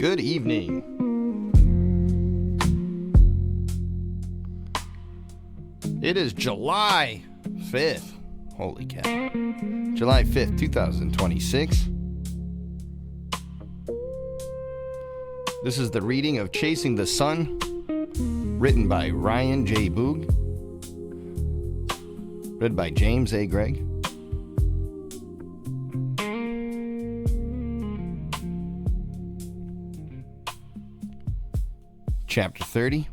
Good evening. It is July 5th. Holy cow. July 5th, 2026. This is the reading of Chasing the Sun, written by Ryan J Boog, read by James A Greig. Chapter 30,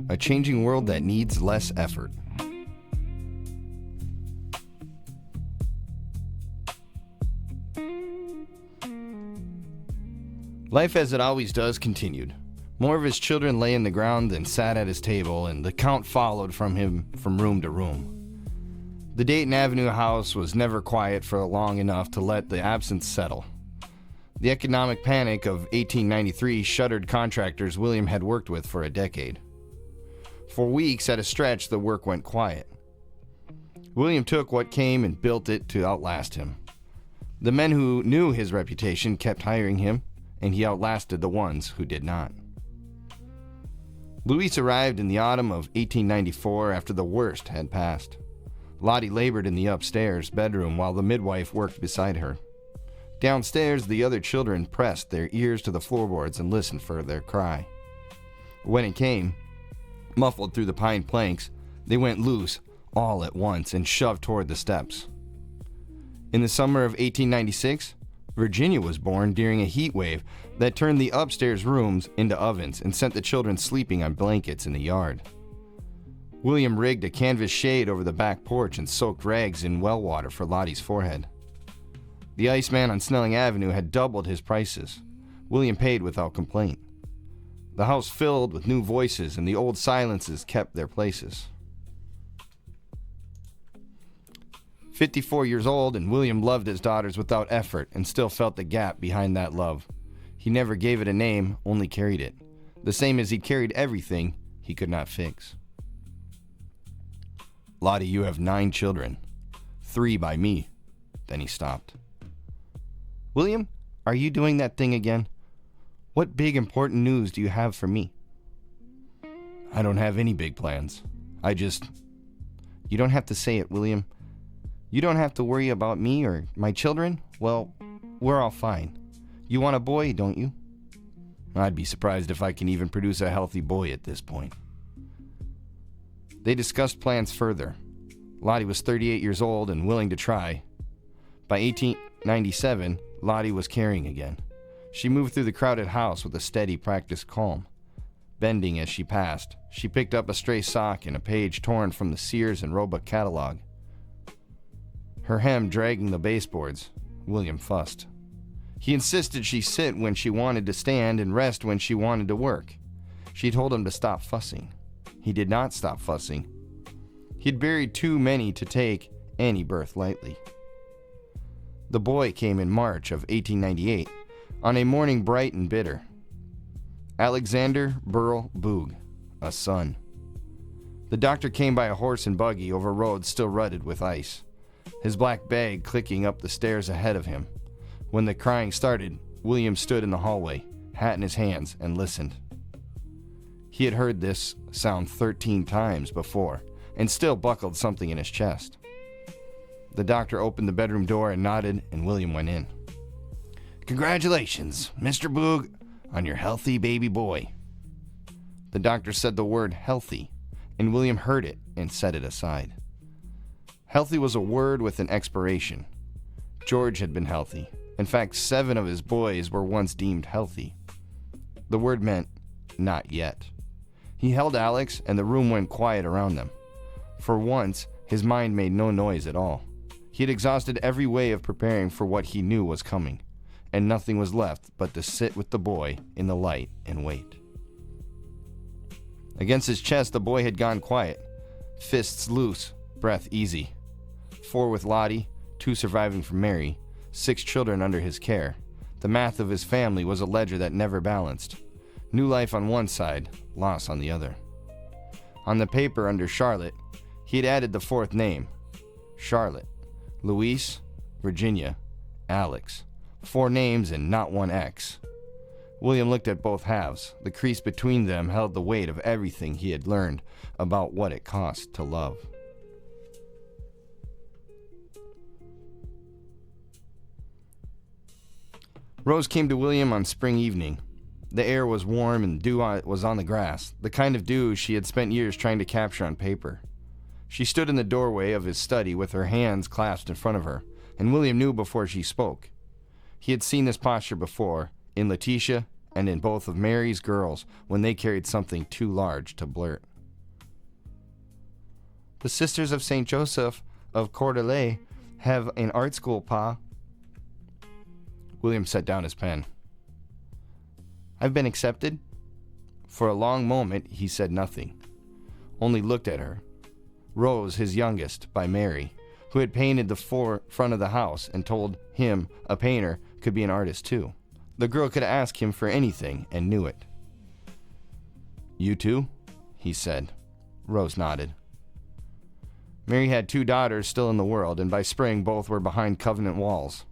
A Changing World That Needs Less Effort. Life as it always does continued. More of his children lay in the ground than sat at his table, and the count followed from him from room to room. The Dayton Avenue house was never quiet for long enough to let the absence settle. The economic panic of 1893 shuttered contractors William had worked with for a decade. For weeks at a stretch, the work went quiet. William took what came and built it to outlast him. The men who knew his reputation kept hiring him, and he outlasted the ones who did not. Louise arrived in the autumn of 1894 after the worst had passed. Lottie labored in the upstairs bedroom while the midwife worked beside her. Downstairs, the other children pressed their ears to the floorboards and listened for their cry. When it came, muffled through the pine planks, they went loose all at once and shoved toward the steps. In the summer of 1896, Virginia was born during a heat wave that turned the upstairs rooms into ovens and sent the children sleeping on blankets in the yard. William rigged a canvas shade over the back porch and soaked rags in well water for Lottie's forehead. The Iceman on Snelling Avenue had doubled his prices. William paid without complaint. The house filled with new voices, and the old silences kept their places. 54 years old, and William loved his daughters without effort and still felt the gap behind that love. He never gave it a name, only carried it, the same as he carried everything he could not fix. Lottie, you have 9 children. 3 by me. Then he stopped. William, are you doing that thing again? What big important news do you have for me? I don't have any big plans. You don't have to say it, William. You don't have to worry about me or my children. Well, we're all fine. You want a boy, don't you? I'd be surprised if I can even produce a healthy boy at this point. They discussed plans further. Lottie was 38 years old and willing to try. By 1897, Lottie was carrying again. She moved through the crowded house with a steady, practiced calm. Bending as she passed, she picked up a stray sock and a page torn from the Sears and Roebuck catalog. Her hem dragging the baseboards, William fussed. He insisted she sit when she wanted to stand and rest when she wanted to work. She told him to stop fussing. He did not stop fussing. He'd buried too many to take any birth lightly. The boy came in March of 1898, on a morning bright and bitter. Alexander Burl Boog, a son. The doctor came by a horse and buggy over roads still rutted with ice, his black bag clicking up the stairs ahead of him. When the crying started, William stood in the hallway, hat in his hands, and listened. He had heard this sound 13 times before, and still buckled something in his chest. The doctor opened the bedroom door and nodded, and William went in. Congratulations, Mr. Boog, on your healthy baby boy. The doctor said the word healthy, and William heard it and set it aside. Healthy was a word with an expiration. George had been healthy. In fact, 7 of his boys were once deemed healthy. The word meant not yet. He held Alex, and the room went quiet around them. For once, his mind made no noise at all. He had exhausted every way of preparing for what he knew was coming, and nothing was left but to sit with the boy in the light and wait. Against his chest, the boy had gone quiet, fists loose, breath easy. 4 with Lottie, 2 surviving from Mary, 6 children under his care. The math of his family was a ledger that never balanced. New life on one side, loss on the other. On the paper under Charlotte, he had added the 4th name, Charlotte, Louise, Virginia, Alex. 4 names and not 1 X. William looked at both halves. The crease between them held the weight of everything he had learned about what it cost to love. Rose came to William on spring evening. The air was warm and dew was on the grass, the kind of dew she had spent years trying to capture on paper. She stood in the doorway of his study with her hands clasped in front of her, and William knew before she spoke. He had seen this posture before, in Letitia and in both of Mary's girls when they carried something too large to blurt. "The Sisters of St. Joseph of Coeur d'Alene have an art school, Pa." William set down his pen. "I've been accepted?" For a long moment he said nothing, only looked at her. Rose, his youngest, by Mary, who had painted the front of the house and told him a painter could be an artist too. The girl could ask him for anything and knew it. "You too?" he said. Rose nodded. Mary had 2 daughters still in the world, and by spring both were behind convent walls.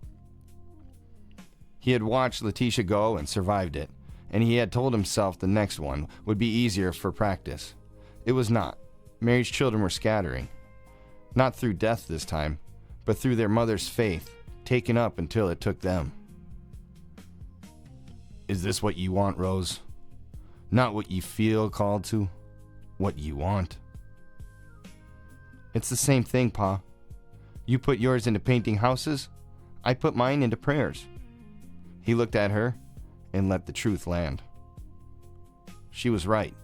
He had watched Letitia go and survived it, and he had told himself the next one would be easier for practice. It was not. Mary's children were scattering. Not through death this time, but through their mother's faith, taken up until it took them. "Is this what you want, Rose? Not what you feel called to? What you want?" "It's the same thing, Pa. You put yours into painting houses. I put mine into prayers." He looked at her and let the truth land. She was right,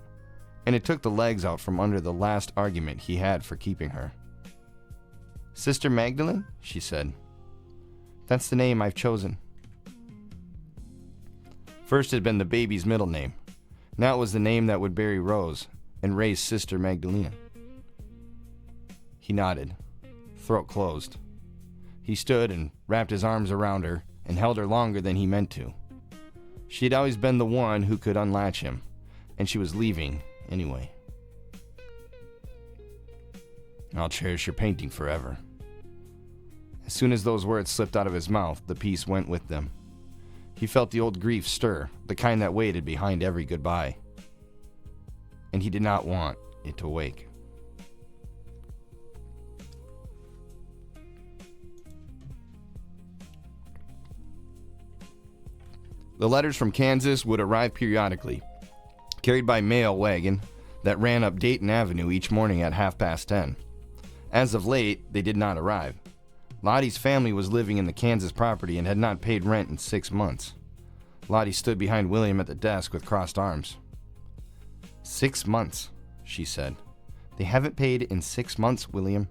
and it took the legs out from under the last argument he had for keeping her. "Sister Magdalene?" she said. "That's the name I've chosen." First had been the baby's middle name. Now it was the name that would bury Rose and raise Sister Magdalena. He nodded, throat closed. He stood and wrapped his arms around her and held her longer than he meant to. She had always been the one who could unlatch him, and she was leaving anyway. "I'll cherish your painting forever." As soon as those words slipped out of his mouth, the peace went with them. He felt the old grief stir, the kind that waited behind every goodbye. And he did not want it to wake. The letters from Kansas would arrive periodically, carried by mail wagon that ran up Dayton Avenue each morning at 10:30. As of late, they did not arrive. Lottie's family was living in the Kansas property and had not paid rent in 6 months. Lottie stood behind William at the desk with crossed arms. 6 months, she said. "They haven't paid in 6 months, William."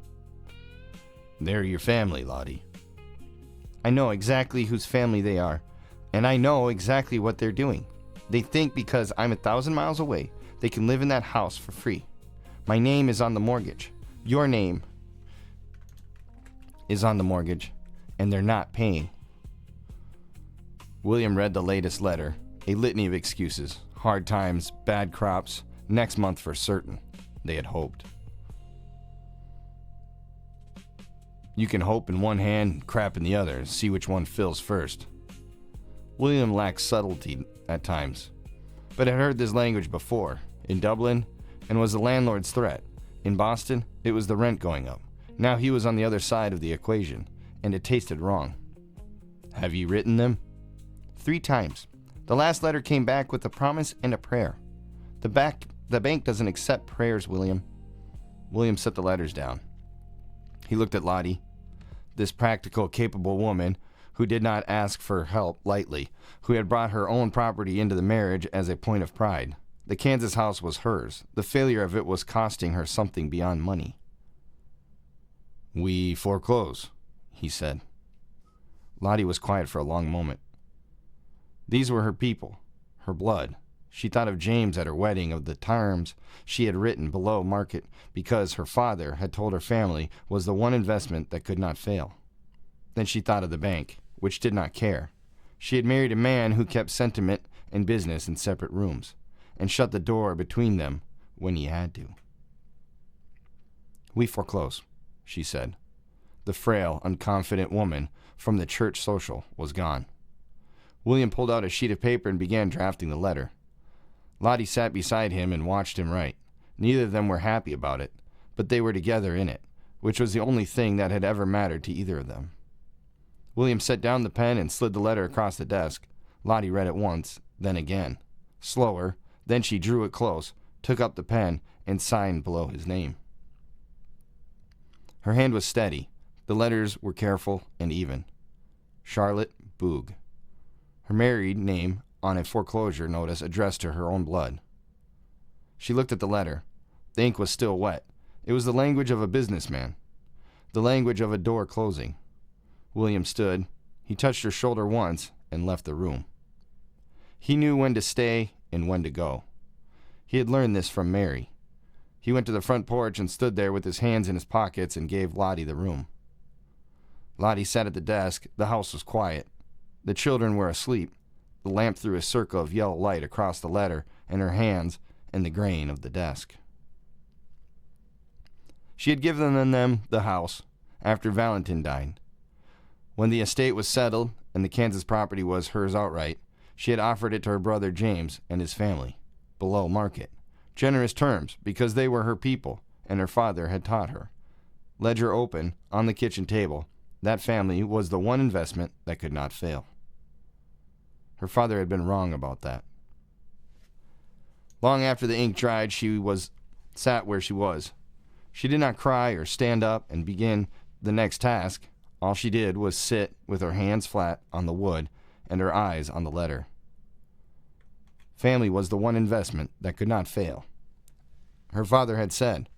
"They're your family, Lottie." "I know exactly whose family they are, and I know exactly what they're doing. They think because I'm 1,000 miles away, they can live in that house for free. My name is on the mortgage. Your name is on the mortgage, and they're not paying." William read the latest letter, a litany of excuses, hard times, bad crops, next month for certain, they had hoped. You can hope in one hand and crap in the other, see which one fills first. William lacked subtlety at times, but had heard this language before, in Dublin, and was the landlord's threat. In Boston, it was the rent going up. Now he was on the other side of the equation, and it tasted wrong. "Have you written them?" 3 times. The last letter came back with a promise and a prayer. The bank doesn't accept prayers, William. William set the letters down. He looked at Lottie, this practical, capable woman who did not ask for help lightly, who had brought her own property into the marriage as a point of pride. The Kansas house was hers. The failure of it was costing her something beyond money. "We foreclose," he said. Lottie was quiet for a long moment. These were her people, her blood. She thought of James at her wedding, of the terms she had written below market because her father had told her family was the one investment that could not fail. Then she thought of the bank, which did not care. She had married a man who kept sentiment and business in separate rooms, and shut the door between them when he had to. "We foreclose," she said. The frail, unconfident woman from the church social was gone. William pulled out a sheet of paper and began drafting the letter. Lottie sat beside him and watched him write. Neither of them were happy about it, but they were together in it, which was the only thing that had ever mattered to either of them. William set down the pen and slid the letter across the desk. Lottie read it once, then again. Slower, then she drew it close, took up the pen, and signed below his name. Her hand was steady. The letters were careful and even. Charlotte Boog. Her married name on a foreclosure notice addressed to her own blood. She looked at the letter. The ink was still wet. It was the language of a businessman. The language of a door closing. William stood. He touched her shoulder once and left the room. He knew when to stay and when to go. He had learned this from Mary. He went to the front porch and stood there with his hands in his pockets and gave Lottie the room. Lottie sat at the desk. The house was quiet. The children were asleep. The lamp threw a circle of yellow light across the letter and her hands and the grain of the desk. She had given them the house after Valentin died. When the estate was settled and the Kansas property was hers outright, she had offered it to her brother James and his family, below market. Generous terms, because they were her people, and her father had taught her. Ledger open, on the kitchen table, that family was the one investment that could not fail. Her father had been wrong about that. Long after the ink dried, she sat where she was. She did not cry or stand up and begin the next task. All she did was sit with her hands flat on the wood and her eyes on the letter. Family was the one investment that could not fail. Her father had said.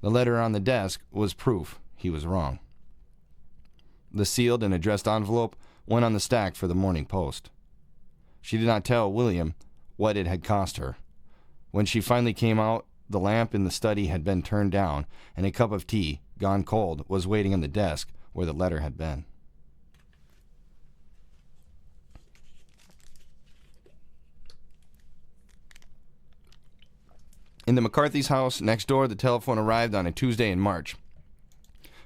The letter on the desk was proof he was wrong. The sealed and addressed envelope went on the stack for the morning post. She did not tell William what it had cost her. When she finally came out, the lamp in the study had been turned down, and a cup of tea, gone cold, was waiting on the desk where the letter had been. In the McCarthy's house next door, the telephone arrived on a Tuesday in March.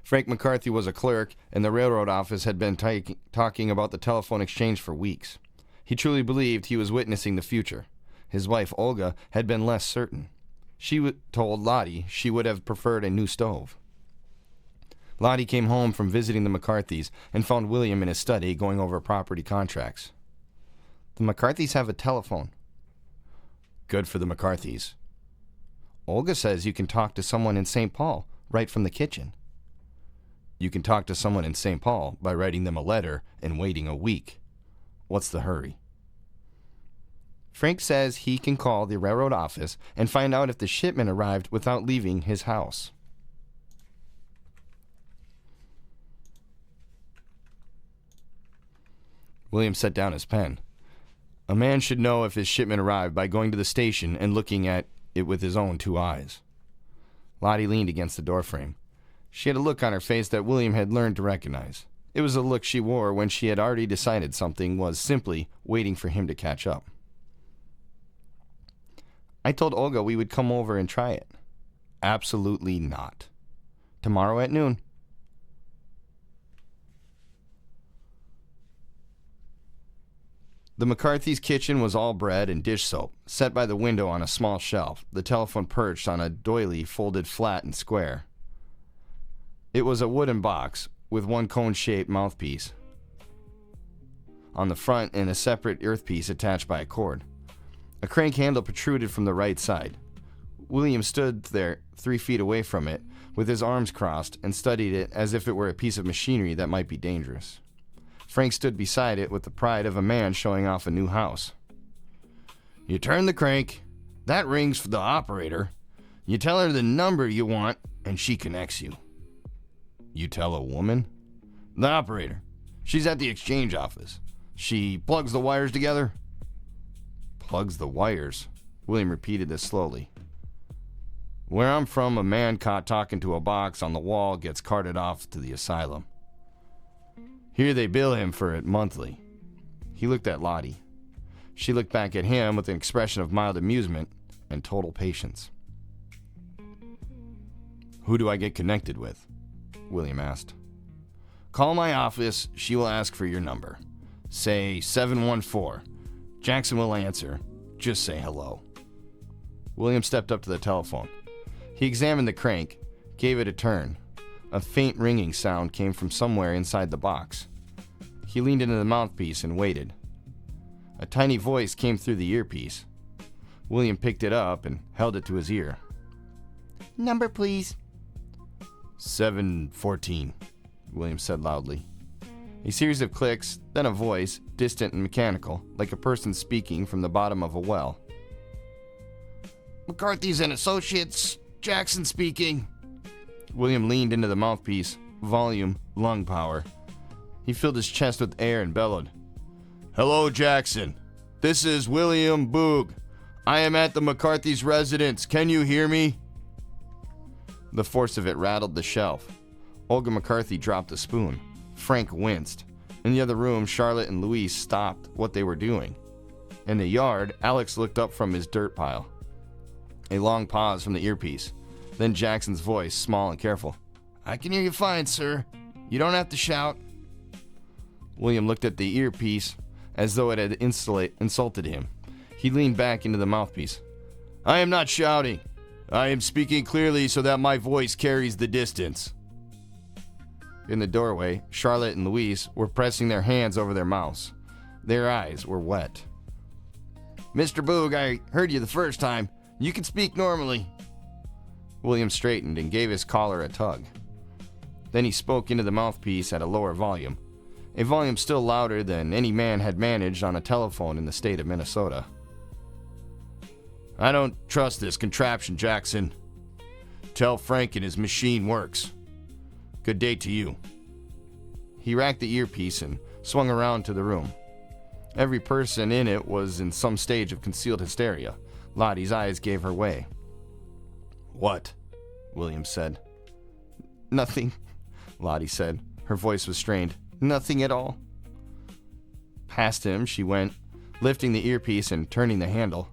Frank McCarthy was a clerk, and the railroad office had been talking about the telephone exchange for weeks. He truly believed he was witnessing the future. His wife, Olga, had been less certain. She told Lottie she would have preferred a new stove. Lottie came home from visiting the McCarthys and found William in his study going over property contracts. The McCarthys have a telephone. Good for the McCarthys. Olga says you can talk to someone in St. Paul right from the kitchen. You can talk to someone in St. Paul by writing them a letter and waiting a week. What's the hurry? Frank says he can call the railroad office and find out if the shipment arrived without leaving his house. William set down his pen. A man should know if his shipment arrived by going to the station and looking at it with his own two eyes. Lottie leaned against the doorframe. She had a look on her face that William had learned to recognize. It was a look she wore when she had already decided something was simply waiting for him to catch up. I told Olga we would come over and try it. Absolutely not. Tomorrow at noon. The McCarthy's kitchen was all bread and dish soap, set by the window on a small shelf, the telephone perched on a doily folded flat and square. It was a wooden box with one cone-shaped mouthpiece on the front and a separate earthpiece attached by a cord. A crank handle protruded from the right side. William stood there 3 feet away from it, with his arms crossed, and studied it as if it were a piece of machinery that might be dangerous. Frank stood beside it with the pride of a man showing off a new house. You turn the crank, that rings for the operator. You tell her the number you want, and she connects you. You tell a woman? The operator. She's at the exchange office. She plugs the wires together. Plugs the wires. William repeated this slowly. Where I'm from, a man caught talking to a box on the wall gets carted off to the asylum. Here they bill him for it monthly. He looked at Lottie. She looked back at him with an expression of mild amusement and total patience. Who do I get connected with? William asked. Call my office. She will ask for your number. Say 714. Jackson will answer. Just say hello. William stepped up to the telephone. He examined the crank, gave it a turn. A faint ringing sound came from somewhere inside the box. He leaned into the mouthpiece and waited. A tiny voice came through the earpiece. William picked it up and held it to his ear. Number, please. 714, William said loudly. A series of clicks, then a voice, distant and mechanical, like a person speaking from the bottom of a well. McCarthy's and Associates, Jackson speaking. William leaned into the mouthpiece, volume, lung power. He filled his chest with air and bellowed. Hello, Jackson. This is William Boog. I am at the McCarthy's residence. Can you hear me? The force of it rattled the shelf. Olga McCarthy dropped a spoon. Frank winced. In the other room, Charlotte and Louise stopped what they were doing. In the yard, Alex looked up from his dirt pile. A long pause from the earpiece. Then Jackson's voice, small and careful. I can hear you fine, sir. You don't have to shout. William looked at the earpiece as though it had insulted him. He leaned back into the mouthpiece. I am not shouting. I am speaking clearly so that my voice carries the distance. In the doorway, Charlotte and Louise were pressing their hands over their mouths. Their eyes were wet. Mr. Boog, I heard you the first time. You can speak normally. William straightened and gave his collar a tug. Then he spoke into the mouthpiece at a lower volume, a volume still louder than any man had managed on a telephone in the state of Minnesota. I don't trust this contraption, Jackson. Tell Frank and his machine works. Good day to you. He racked the earpiece and swung around to the room. Every person in it was in some stage of concealed hysteria. Lottie's eyes gave her way. What? William said. Nothing, Lottie said. Her voice was strained. Nothing at all. Past him she went, lifting the earpiece and turning the handle.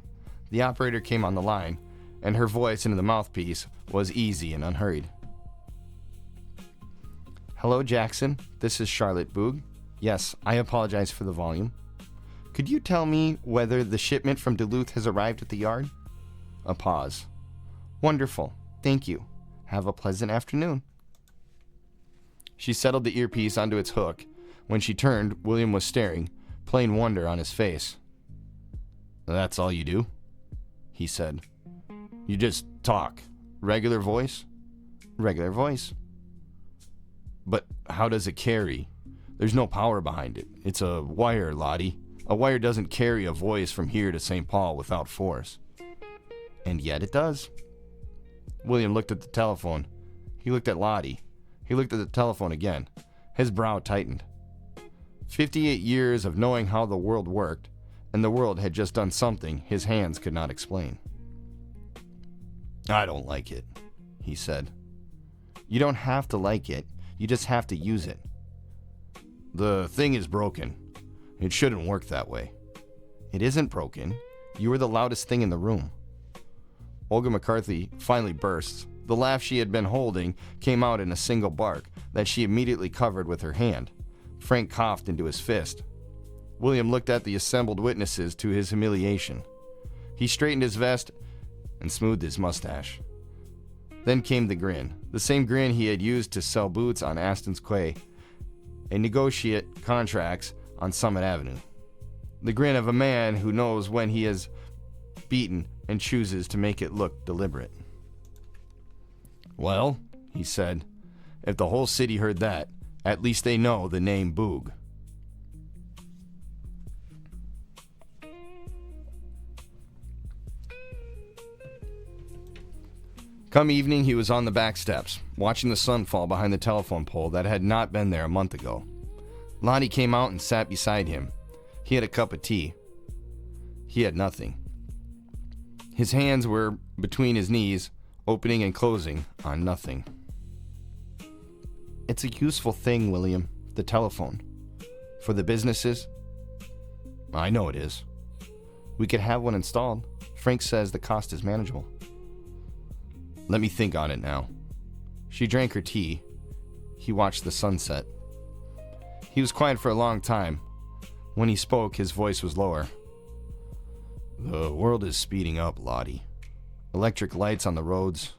The operator came on the line, and her voice into the mouthpiece was easy and unhurried. Hello, Jackson. This is Charlotte Boog. Yes, I apologize for the volume. Could you tell me whether the shipment from Duluth has arrived at the yard? A pause. Wonderful. Thank you. Have a pleasant afternoon. She settled the earpiece onto its hook. When she turned, William was staring, plain wonder on his face. That's all you do? He said. You just talk. Regular voice? Regular voice. But how does it carry? There's no power behind it. It's a wire, Lottie. A wire doesn't carry a voice from here to St. Paul without force. And yet it does. William looked at the telephone. He looked at Lottie. He looked at the telephone again. His brow tightened. 58 years of knowing how the world worked, and the world had just done something his hands could not explain. I don't like it, he said. You don't have to like it. You just have to use it. The thing is broken. It shouldn't work that way. It isn't broken. You were the loudest thing in the room. Olga McCarthy finally burst. The laugh she had been holding came out in a single bark that she immediately covered with her hand. Frank coughed into his fist. William looked at the assembled witnesses to his humiliation. He straightened his vest and smoothed his mustache. Then came the grin, the same grin he had used to sell boots on Aston's Quay and negotiate contracts on Summit Avenue. The grin of a man who knows when he is beaten and chooses to make it look deliberate. Well, he said, if the whole city heard that, at least they know the name Boog. Come evening, he was on the back steps, watching the sun fall behind the telephone pole that had not been there a month ago. Lottie came out and sat beside him. He had a cup of tea. He had nothing. His hands were between his knees, opening and closing on nothing. It's a useful thing, William, the telephone. For the businesses? I know it is. We could have one installed. Frank says the cost is manageable. Let me think on it now. She drank her tea. He watched the sunset. He was quiet for a long time. When he spoke, his voice was lower. The world is speeding up, Lottie. Electric lights on the roads,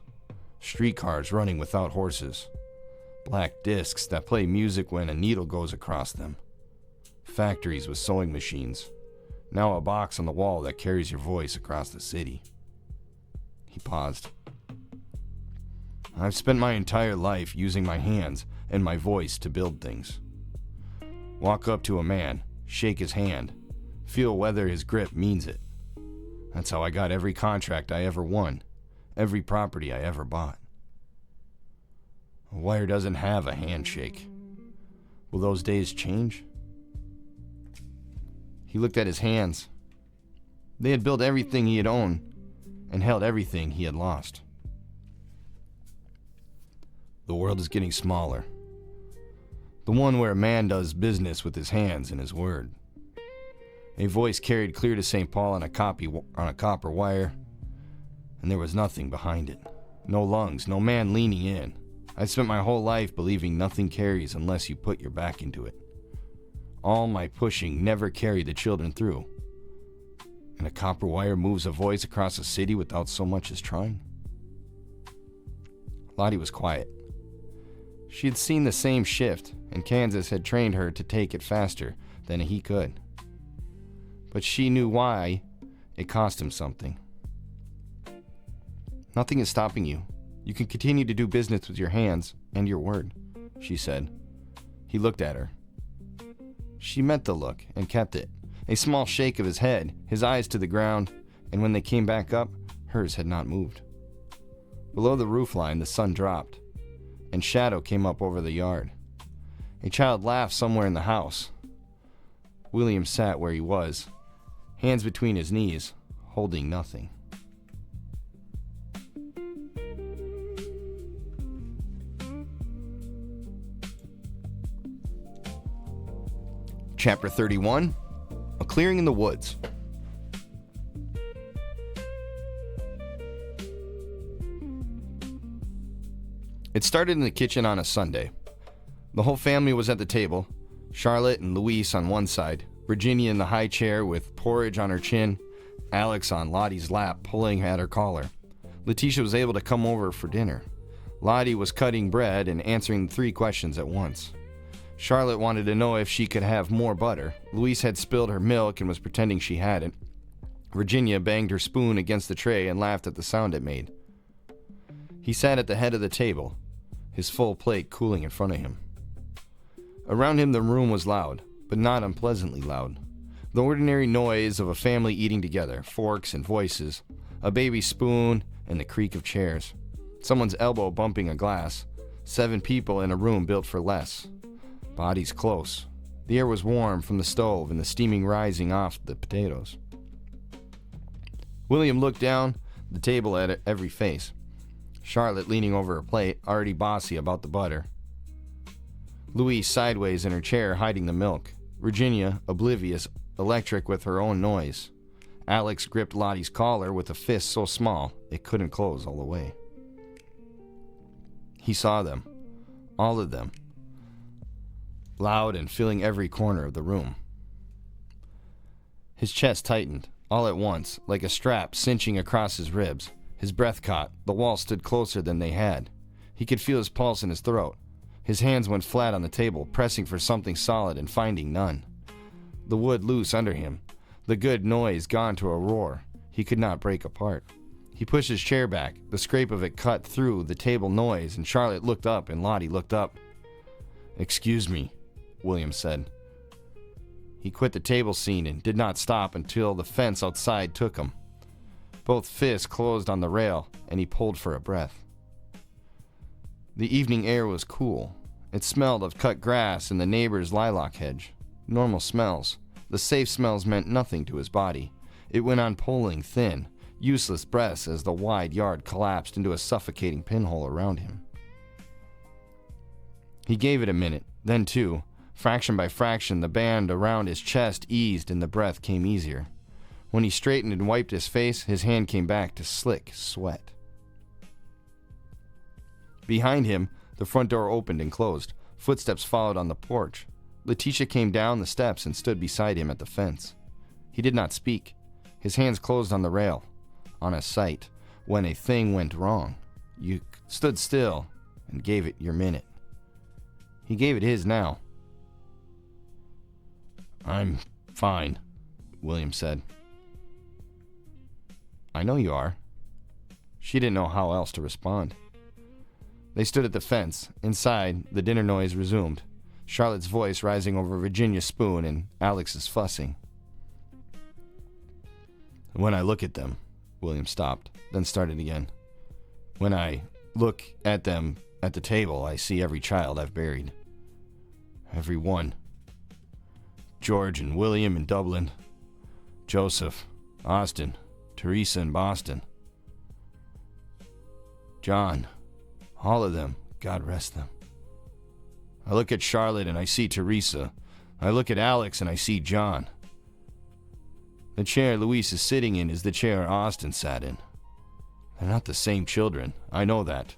streetcars running without horses, black discs that play music when a needle goes across them, factories with sewing machines, now a box on the wall that carries your voice across the city. He paused. I've spent my entire life using my hands and my voice to build things. Walk up to a man, shake his hand, feel whether his grip means it. That's how I got every contract I ever won, every property I ever bought. A wire doesn't have a handshake. Will those days change? He looked at his hands. They had built everything he had owned and held everything he had lost. The world is getting smaller. The one where a man does business with his hands and his word. A voice carried clear to St. Paul on a copper wire, and there was nothing behind it. No lungs, no man leaning in. I spent my whole life believing nothing carries unless you put your back into it. All my pushing never carried the children through. And a copper wire moves a voice across a city without so much as trying. Lottie was quiet. She had seen the same shift, and Kansas had trained her to take it faster than he could. But she knew why it cost him something. Nothing is stopping you. You can continue to do business with your hands and your word, she said. He looked at her. She met the look and kept it. A small shake of his head, his eyes to the ground, and when they came back up, hers had not moved. Below the roofline, the sun dropped, and shadow came up over the yard. A child laughed somewhere in the house. William sat where he was, hands between his knees, holding nothing. Chapter 31, A Clearing in the Woods. It started in the kitchen on a Sunday. The whole family was at the table, Charlotte and Louise on one side, Virginia in the high chair with porridge on her chin, Alex on Lottie's lap pulling at her collar. Letitia was able to come over for dinner. Lottie was cutting bread and answering 3 questions at once. Charlotte wanted to know if she could have more butter. Louise had spilled her milk and was pretending she hadn't. Virginia banged her spoon against the tray and laughed at the sound it made. He sat at the head of the table, his full plate cooling in front of him. Around him the room was loud, but not unpleasantly loud. The ordinary noise of a family eating together, forks and voices, a baby spoon and the creak of chairs, someone's elbow bumping a glass, 7 people in a room built for less. Bodies close. The air was warm from the stove and the steaming rising off the potatoes. William looked down the table at every face. Charlotte leaning over her plate, already bossy about the butter. Louise sideways in her chair, hiding the milk. Virginia, oblivious, electric with her own noise. Alex gripped Lottie's collar with a fist so small it couldn't close all the way. He saw them, all of them, loud and filling every corner of the room. His chest tightened, all at once, like a strap cinching across his ribs. His breath caught. The wall stood closer than they had. He could feel his pulse in his throat. His hands went flat on the table, pressing for something solid and finding none. The wood loose under him. The good noise gone to a roar. He could not break apart. He pushed his chair back. The scrape of it cut through the table noise, and Charlotte looked up and Lottie looked up. "Excuse me," William said. He quit the table scene and did not stop until the fence outside took him. Both fists closed on the rail, and he pulled for a breath. The evening air was cool. It smelled of cut grass and the neighbor's lilac hedge. Normal smells. The safe smells meant nothing to his body. It went on pulling thin, useless breaths as the wide yard collapsed into a suffocating pinhole around him. He gave it a minute, then 2. Fraction by fraction, the band around his chest eased and the breath came easier. When he straightened and wiped his face, his hand came back to slick sweat. Behind him, the front door opened and closed. Footsteps followed on the porch. Letitia came down the steps and stood beside him at the fence. He did not speak. His hands closed on the rail. On a sight, when a thing went wrong, you stood still and gave it your minute. He gave it his now. "I'm fine," William said. "I know you are." She didn't know how else to respond. They stood at the fence. Inside, the dinner noise resumed, Charlotte's voice rising over Virginia's spoon and Alex's fussing. "When I look at them," William stopped, then started again. "When I look at them at the table, I see every child I've buried. Every one. George and William in Dublin, Joseph, Austin, Teresa in Boston, John, all of them, God rest them. I look at Charlotte and I see Teresa. I look at Alex and I see John. The chair Louise is sitting in is the chair Austin sat in. They're not the same children, I know that.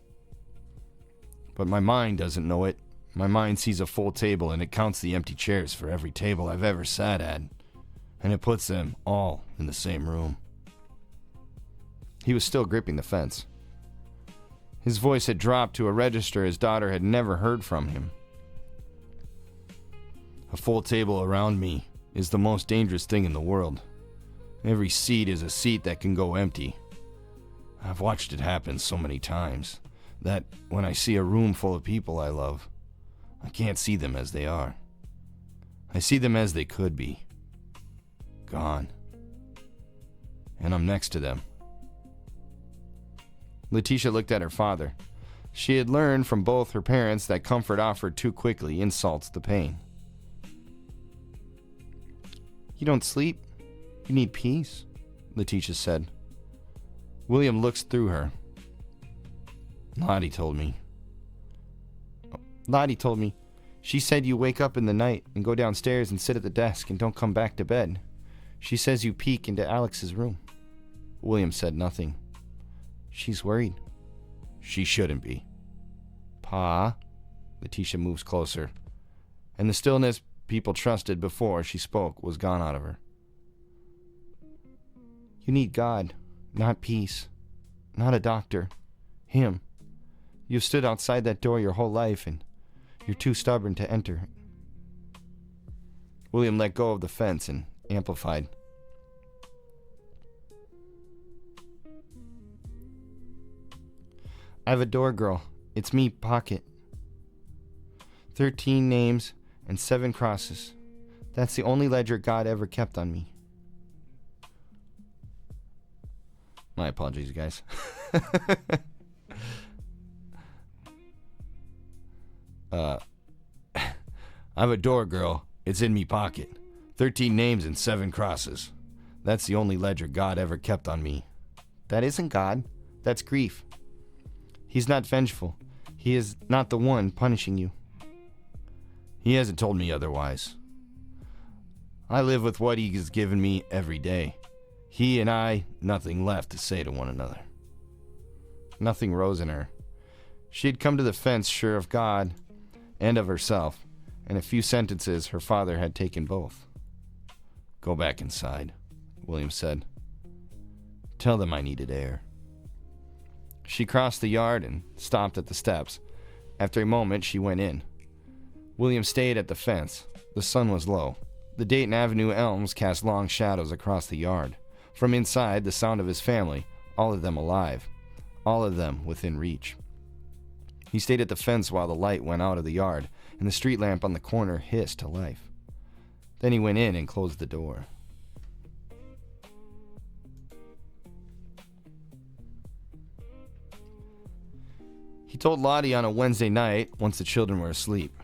But my mind doesn't know it. My mind sees a full table and it counts the empty chairs for every table I've ever sat at, and it puts them all in the same room." He was still gripping the fence. His voice had dropped to a register his daughter had never heard from him. "A full table around me is the most dangerous thing in the world. Every seat is a seat that can go empty. I've watched it happen so many times that when I see a room full of people I love, I can't see them as they are. I see them as they could be. Gone. And I'm next to them." Letitia looked at her father. She had learned from both her parents that comfort offered too quickly insults the pain. "You don't sleep? You need peace," Letitia said. William looks through her. Lottie told me. She said you wake up in the night and go downstairs and sit at the desk and don't come back to bed. She says you peek into Alex's room." William said nothing. "She's worried." "She shouldn't be." "Pa?" Letitia moves closer, and the stillness people trusted before she spoke was gone out of her. "You need God, not peace, not a doctor. Him. You've stood outside that door your whole life, and you're too stubborn to enter." William let go of the fence and amplified. "I have a door girl. It's me, Pocket. 13 names and 7 crosses. That's the only ledger God ever kept on me." My apologies, guys. I have a door girl. It's in me pocket. 13 names and 7 crosses. That's the only ledger God ever kept on me. That isn't God. That's grief. He's not vengeful. He is not the one punishing you. He hasn't told me otherwise. I live with what he has given me every day. He and I, nothing left to say to one another. Nothing rose in her. She had come to the fence sure of God and of herself. In a few sentences, her father had taken both. "Go back inside," William said. "Tell them I needed air." She crossed the yard and stopped at the steps. After a moment, she went in. William stayed at the fence. The sun was low. The Dayton Avenue elms cast long shadows across the yard. From inside, the sound of his family, all of them alive, all of them within reach. He stayed at the fence while the light went out of the yard, and the street lamp on the corner hissed to life. Then he went in and closed the door. He told Lottie on a Wednesday night, once the children were asleep.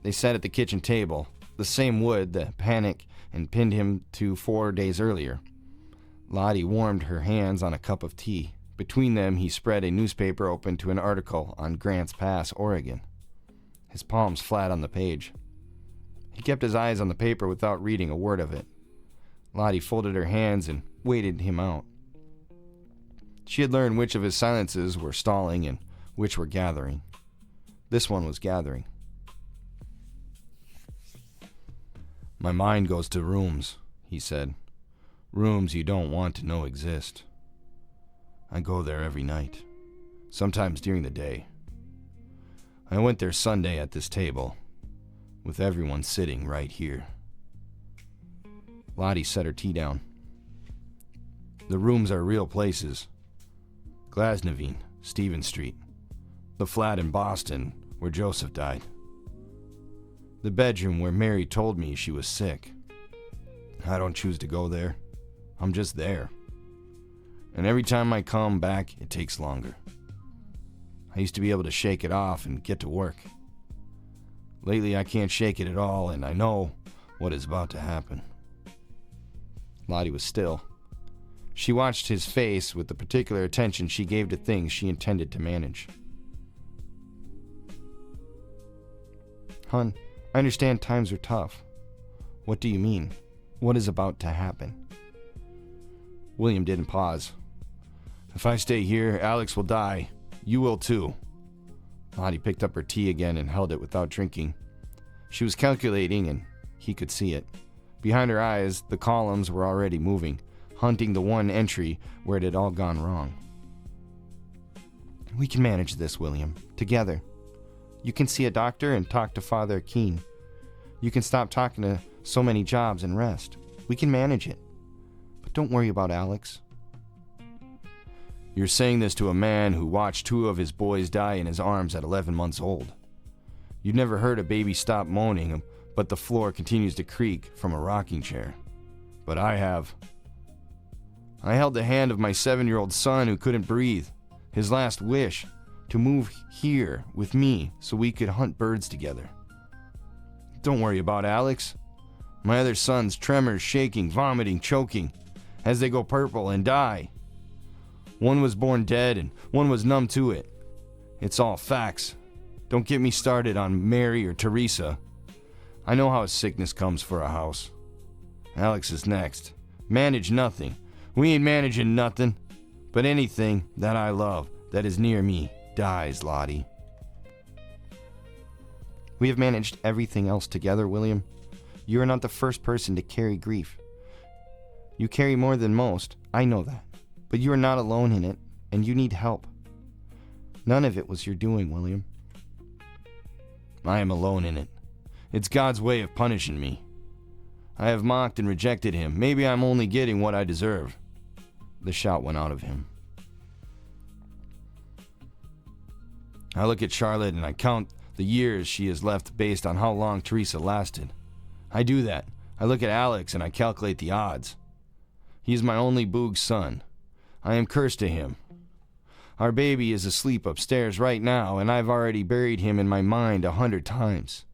They sat at the kitchen table, the same wood that panic and pinned him to 4 days earlier. Lottie warmed her hands on a cup of tea. Between them, he spread a newspaper open to an article on Grants Pass, Oregon. His palms flat on the page. He kept his eyes on the paper without reading a word of it. Lottie folded her hands and waited him out. She had learned which of his silences were stalling and which were gathering. This one was gathering. My mind goes to rooms, he said. Rooms you don't want to know exist. I go there every night, sometimes during the day. I went there Sunday at this table, with everyone sitting right here. Lottie set her tea down. The rooms are real places. Glasnevin, Stephen Street. The flat in Boston where Joseph died. The bedroom where Mary told me she was sick. I don't choose to go there. I'm just there. And every time I come back, it takes longer. I used to be able to shake it off and get to work. Lately, I can't shake it at all, and I know what is about to happen. Lottie was still. She watched his face with the particular attention she gave to things she intended to manage. Hun, I understand times are tough. What do you mean? What is about to happen? William didn't pause. If I stay here, Alex will die. You will too. Lottie picked up her tea again and held it without drinking. She was calculating, and he could see it. Behind her eyes, the columns were already moving, hunting the one entry where it had all gone wrong. We can manage this, William. Together. You can see a doctor and talk to Father Keene. You can stop talking to so many jobs and rest. We can manage it. But don't worry about Alex. You're saying this to a man who watched 2 of his boys die in his arms at 11 months old. You've never heard a baby stop moaning, but the floor continues to creak from a rocking chair. But I have. I held the hand of my 7-year-old son who couldn't breathe, his last wish, to move here with me so we could hunt birds together. Don't worry about Alex. My other sons, tremors, shaking, vomiting, choking, as they go purple and die. One was born dead and one was numb to it. It's all facts. Don't get me started on Mary or Teresa. I know how a sickness comes for a house. Alex is next. Manage nothing. We ain't managing nothing. But anything that I love, that is near me, dies, Lottie. We have managed everything else together, William. You are not the first person to carry grief. You carry more than most, I know that. But you are not alone in it, and you need help. None of it was your doing, William. I am alone in it. It's God's way of punishing me. I have mocked and rejected him. Maybe I'm only getting what I deserve. The shout went out of him. I look at Charlotte and I count the years she has left based on how long Teresa lasted. I do that. I look at Alex and I calculate the odds. He is my only Boog son. I am cursed to him. Our baby is asleep upstairs right now, and I've already buried him in my mind 100 times.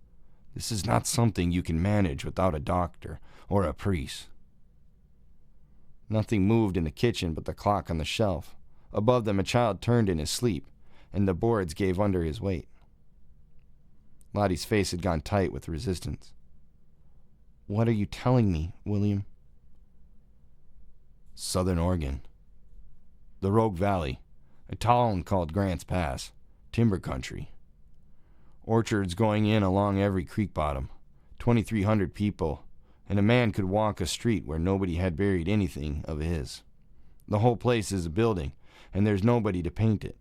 This is not something you can manage without a doctor or a priest. Nothing moved in the kitchen but the clock on the shelf. Above them, a child turned in his sleep, and the boards gave under his weight. Lottie's face had gone tight with resistance. What are you telling me, William? Southern Oregon. The Rogue Valley. A town called Grants Pass. Timber country. Orchards going in along every creek bottom. 2,300 people. And a man could walk a street where nobody had buried anything of his. The whole place is a building, and there's nobody to paint it.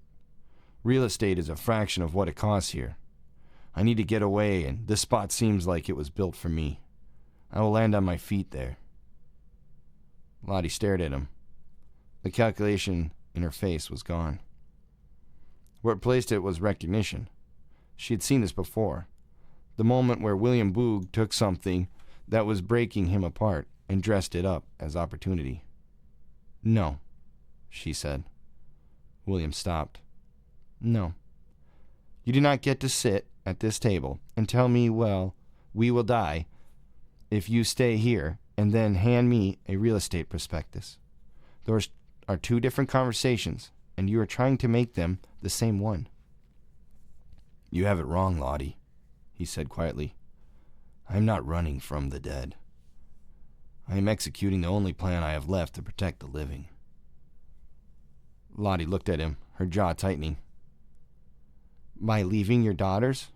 Real estate is a fraction of what it costs here. I need to get away, and this spot seems like it was built for me. I will land on my feet there. Lottie stared at him. The calculation in her face was gone. What replaced it was recognition. She had seen this before. The moment where William Boog took something that was breaking him apart and dressed it up as opportunity. No, she said. William stopped. No. You do not get to sit at this table and tell me, well, we will die if you stay here, and then hand me a real estate prospectus. Those are 2 different conversations, and you are trying to make them the same one. You have it wrong, Lottie, he said quietly. I am not running from the dead. I am executing the only plan I have left to protect the living. Lottie looked at him, her jaw tightening. By leaving your daughters?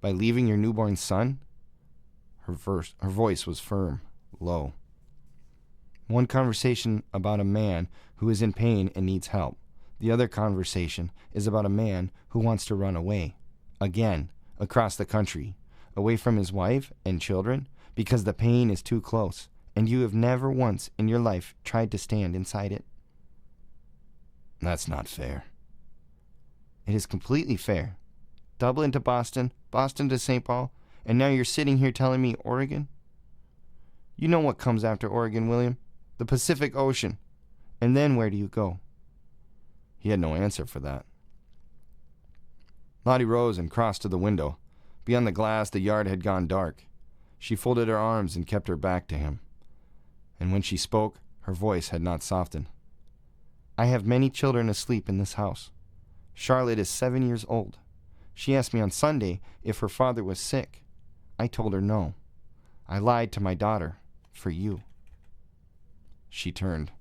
By leaving your newborn son? Her voice was firm, low. One conversation about a man who is in pain and needs help. The other conversation is about a man who wants to run away, again, across the country, away from his wife and children, because the pain is too close, and you have never once in your life tried to stand inside it. That's not fair. It is completely fair. Dublin to Boston, Boston to St. Paul, and now you're sitting here telling me Oregon? You know what comes after Oregon, William? The Pacific Ocean. And then where do you go? He had no answer for that. Lottie rose and crossed to the window. Beyond the glass, the yard had gone dark. She folded her arms and kept her back to him. And when she spoke, her voice had not softened. I have many children asleep in this house. Charlotte is 7 years old. She asked me on Sunday if her father was sick. I told her no. I lied to my daughter for you. She turned.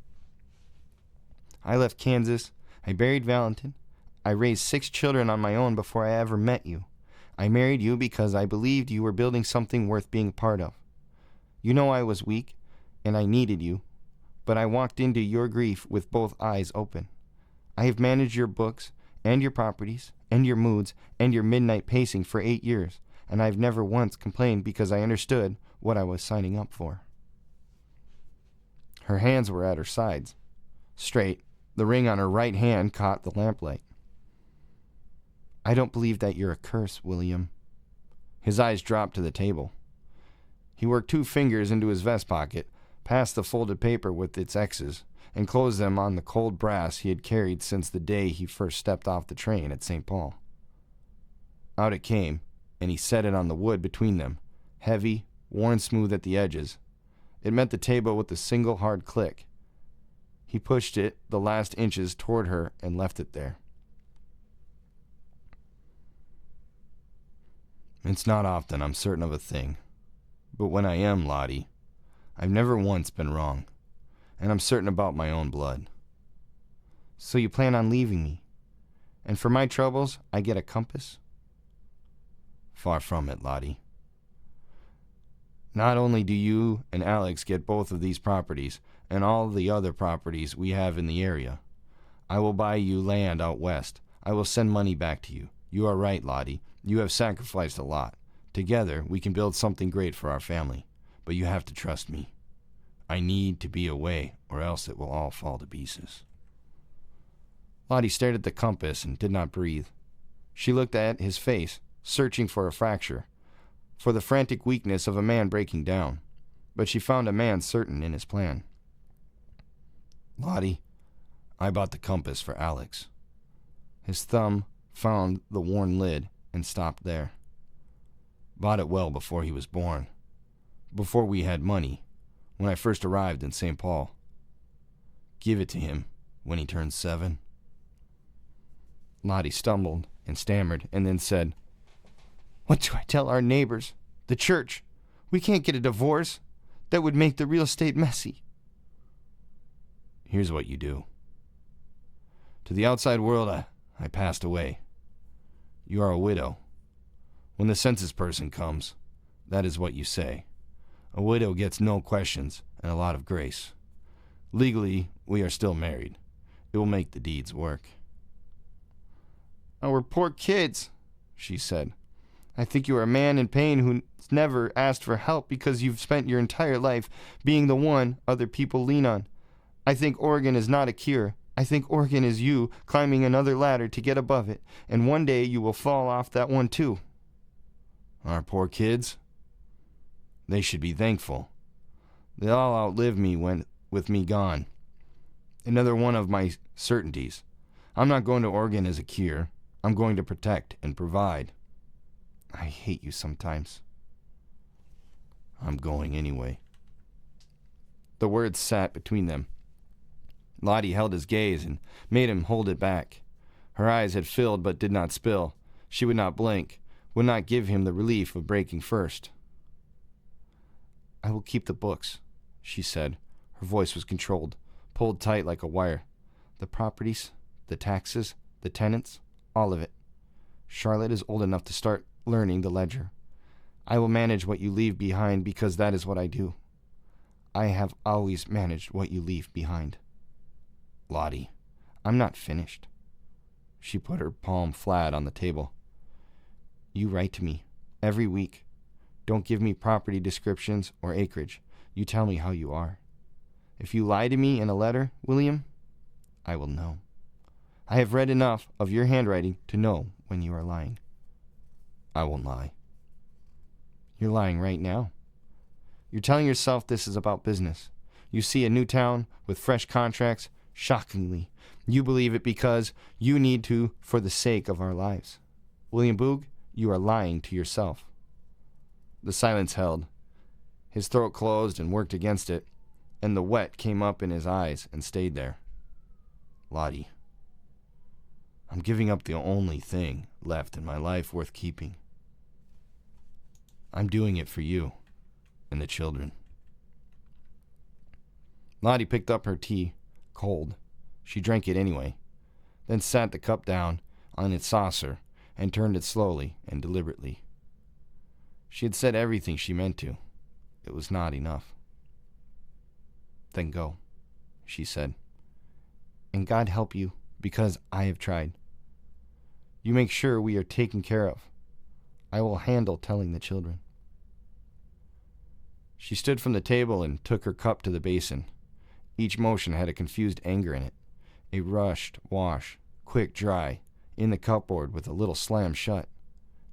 I left Kansas. I buried Valentin. I raised 6 children on my own before I ever met you. I married you because I believed you were building something worth being a part of. You know I was weak, and I needed you, but I walked into your grief with both eyes open. I have managed your books, and your properties, and your moods, and your midnight pacing for 8 years, and I've never once complained because I understood what I was signing up for. Her hands were at her sides, straight. The ring on her right hand caught the lamplight. I don't believe that you're a curse, William. His eyes dropped to the table. He worked 2 fingers into his vest pocket, passed the folded paper with its X's, and closed them on the cold brass he had carried since the day he first stepped off the train at St. Paul. Out it came, and he set it on the wood between them, heavy, worn smooth at the edges. It met the table with a single hard click. He pushed it the last inches toward her and left it there. It's not often I'm certain of a thing, but when I am, Lottie, I've never once been wrong, and I'm certain about my own blood. So you plan on leaving me, and for my troubles, I get a compass? Far from it, Lottie. Not only do you and Alex get both of these properties and all the other properties we have in the area, I will buy you land out west. I will send money back to you. You are right, Lottie. You have sacrificed a lot. Together, we can build something great for our family. But you have to trust me. I need to be away, or else it will all fall to pieces. Lottie stared at the compass and did not breathe. She looked at his face, searching for a fracture, for the frantic weakness of a man breaking down. But she found a man certain in his plan. Lottie, I bought the compass for Alex. His thumb found the worn lid and stopped there. Bought it well before he was born. Before we had money, when I first arrived in St. Paul. Give it to him when he turns 7. Lottie stumbled and stammered and then said, What do I tell our neighbors? The church? We can't get a divorce. That would make the real estate messy. Here's what you do. To the outside world, I passed away. You are a widow. When the census person comes, that is what you say. A widow gets no questions and a lot of grace. Legally, we are still married. It will make the deeds work. Our poor kids, she said. I think you are a man in pain who's never asked for help because you've spent your entire life being the one other people lean on. I think Oregon is not a cure. I think Oregon is you climbing another ladder to get above it, and one day you will fall off that one too. Our poor kids? They should be thankful. They'll all outlive me with me gone. Another one of my certainties. I'm not going to Oregon as a cure. I'm going to protect and provide. I hate you sometimes. I'm going anyway. The words sat between them. Lottie held his gaze and made him hold it back. Her eyes had filled but did not spill. She would not blink, would not give him the relief of breaking first. I will keep the books, she said. Her voice was controlled, pulled tight like a wire. The properties, the taxes, the tenants, all of it. Charlotte is old enough to start learning the ledger. I will manage what you leave behind because that is what I do. I have always managed what you leave behind. Lottie, I'm not finished. She put her palm flat on the table. You write to me every week. Don't give me property descriptions or acreage. You tell me how you are. If you lie to me in a letter, William, I will know. I have read enough of your handwriting to know when you are lying. I won't lie. You're lying right now. You're telling yourself this is about business. You see a new town with fresh contracts. Shockingly, you believe it because you need to for the sake of our lives. William Boog, you are lying to yourself. The silence held. His throat closed and worked against it, and the wet came up in his eyes and stayed there. Lottie, I'm giving up the only thing left in my life worth keeping. I'm doing it for you and the children. Lottie picked up her tea, cold. She drank it anyway, then sat the cup down on its saucer and turned it slowly and deliberately. She had said everything she meant to. It was not enough. Then go, she said. And God help you, because I have tried. You make sure we are taken care of. I will handle telling the children. She stood from the table and took her cup to the basin. Each motion had a confused anger in it. A rushed wash, quick dry, in the cupboard with a little slam shut.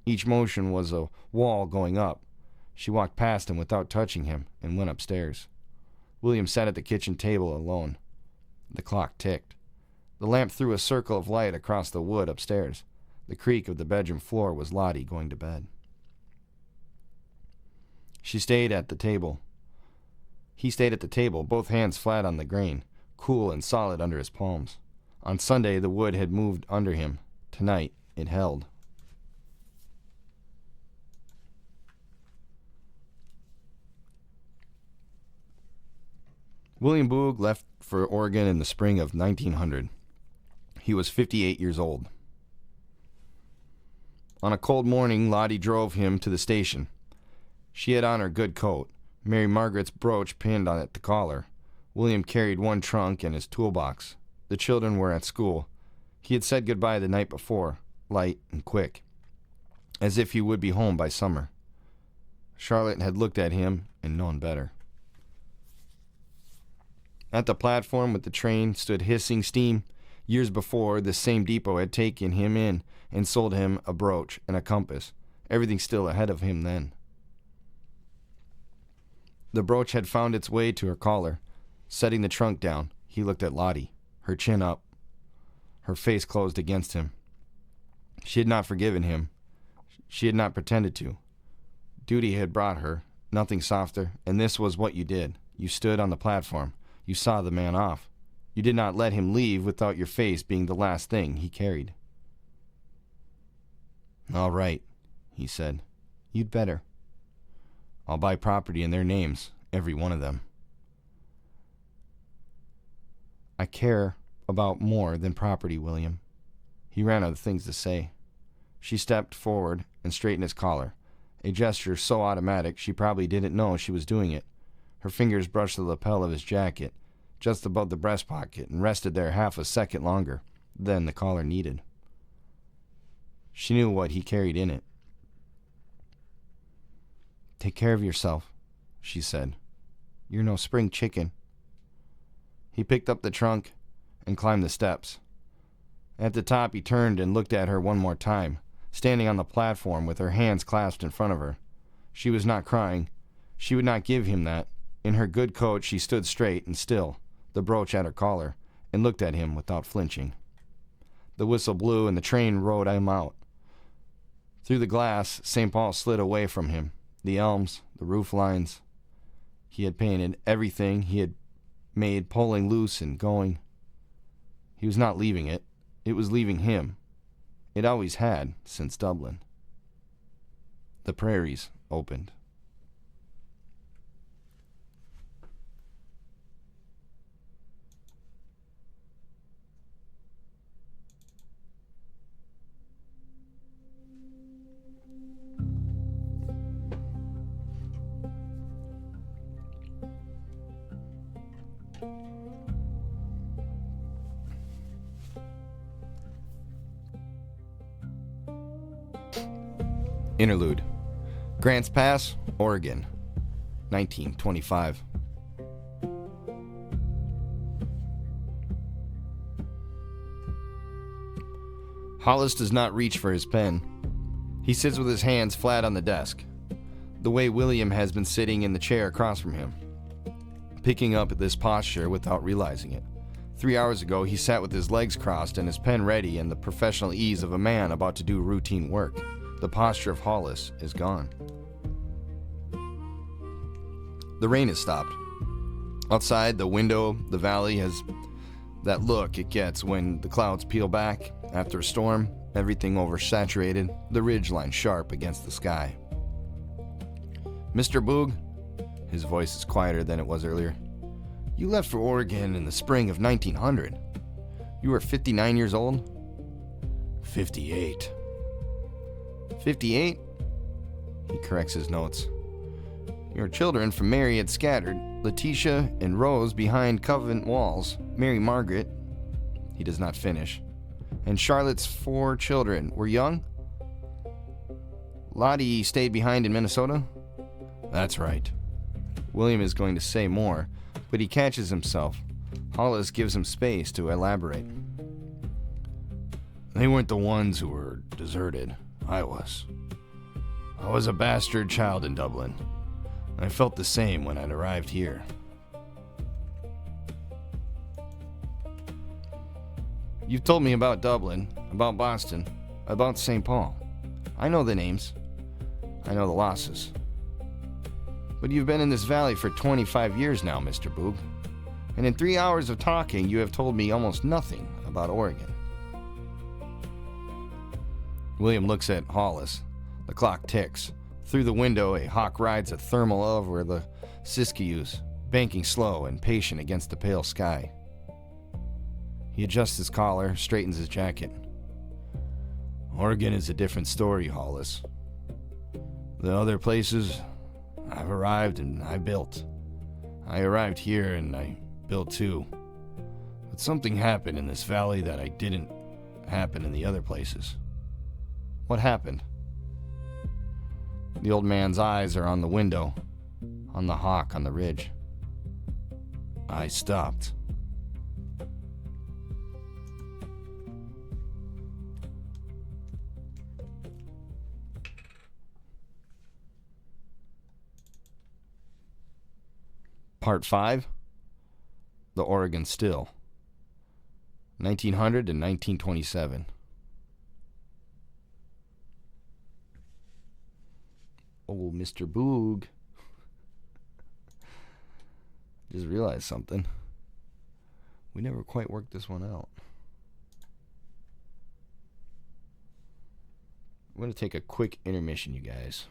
Each motion was a wall going up. She walked past him without touching him and went upstairs. William sat at the kitchen table alone. The clock ticked. The lamp threw a circle of light across the wood upstairs. The creak of the bedroom floor was Lottie going to bed. She stayed at the table. He stayed at the table, both hands flat on the grain, cool and solid under his palms. On Sunday, the wood had moved under him. Tonight, it held. William Boog left for Oregon in the spring of 1900. He was 58 years old. On a cold morning, Lottie drove him to the station. She had on her good coat, Mary Margaret's brooch pinned on at the collar. William carried one trunk and his toolbox. The children were at school. He had said goodbye the night before, light and quick, as if he would be home by summer. Charlotte had looked at him and known better. At the platform with the train stood hissing steam. Years before, this same depot had taken him in and sold him a brooch and a compass, everything still ahead of him then. The brooch had found its way to her collar. Setting the trunk down, he looked at Lottie, her chin up, her face closed against him. She had not forgiven him. She had not pretended to. Duty had brought her, nothing softer, and this was what you did. You stood on the platform. You saw the man off. You did not let him leave without your face being the last thing he carried. All right, he said. You'd better. I'll buy property in their names, every one of them. I care about more than property, William. He ran out of things to say. She stepped forward and straightened his collar, a gesture so automatic she probably didn't know she was doing it. Her fingers brushed the lapel of his jacket, just above the breast pocket, and rested there half a second longer than the collar needed. She knew what he carried in it. Take care of yourself, she said. You're no spring chicken. He picked up the trunk and climbed the steps. At the top, he turned and looked at her one more time, standing on the platform with her hands clasped in front of her. She was not crying. She would not give him that. In her good coat, she stood straight and still, the brooch at her collar, and looked at him without flinching. The whistle blew and the train rode him out. Through the glass, St. Paul slid away from him. The elms, the roof lines. He had painted everything he had made pulling loose and going. He was not leaving it. It was leaving him. It always had, since Dublin. The prairies opened. Interlude. Grants Pass, Oregon, 1925. Hollis does not reach for his pen. He sits with his hands flat on the desk, the way William has been sitting in the chair across from him, picking up this posture without realizing it. 3 hours ago, he sat with his legs crossed and his pen ready and the professional ease of a man about to do routine work. The posture of Hollis is gone. The rain has stopped. Outside, the window, the valley has that look it gets when the clouds peel back after a storm, everything oversaturated, the ridgeline sharp against the sky. Mr. Boog, his voice is quieter than it was earlier. You left for Oregon in the spring of 1900. You were 59 years old? 58. 58? He corrects his notes. Your children from Mary had scattered, Letitia and Rose behind convent walls, Mary Margaret, he does not finish, and Charlotte's 4 children were young? Lottie stayed behind in Minnesota? That's right. William is going to say more, but he catches himself. Hollis gives him space to elaborate. They weren't the ones who were deserted. I was. I was a bastard child in Dublin. I felt the same when I'd arrived here. You've told me about Dublin, about Boston, about St. Paul. I know the names. I know the losses. But you've been in this valley for 25 years now, Mr. Boog. And in 3 hours of talking, you have told me almost nothing about Oregon. William looks at Hollis. The clock ticks. Through the window, a hawk rides a thermal over the Siskiyous, banking slow and patient against the pale sky. He adjusts his collar, straightens his jacket. Oregon is a different story, Hollis. The other places, I've arrived and I built. I arrived here and I built too. But something happened in this valley that I didn't happen in the other places. What happened? The old man's eyes are on the window, on the hawk on the ridge. I stopped. Part 5. The Oregon Still. 1900 and 1927. Oh, Mr. Boog. Just realized something. We never quite worked this one out. I'm going to take a quick intermission, you guys.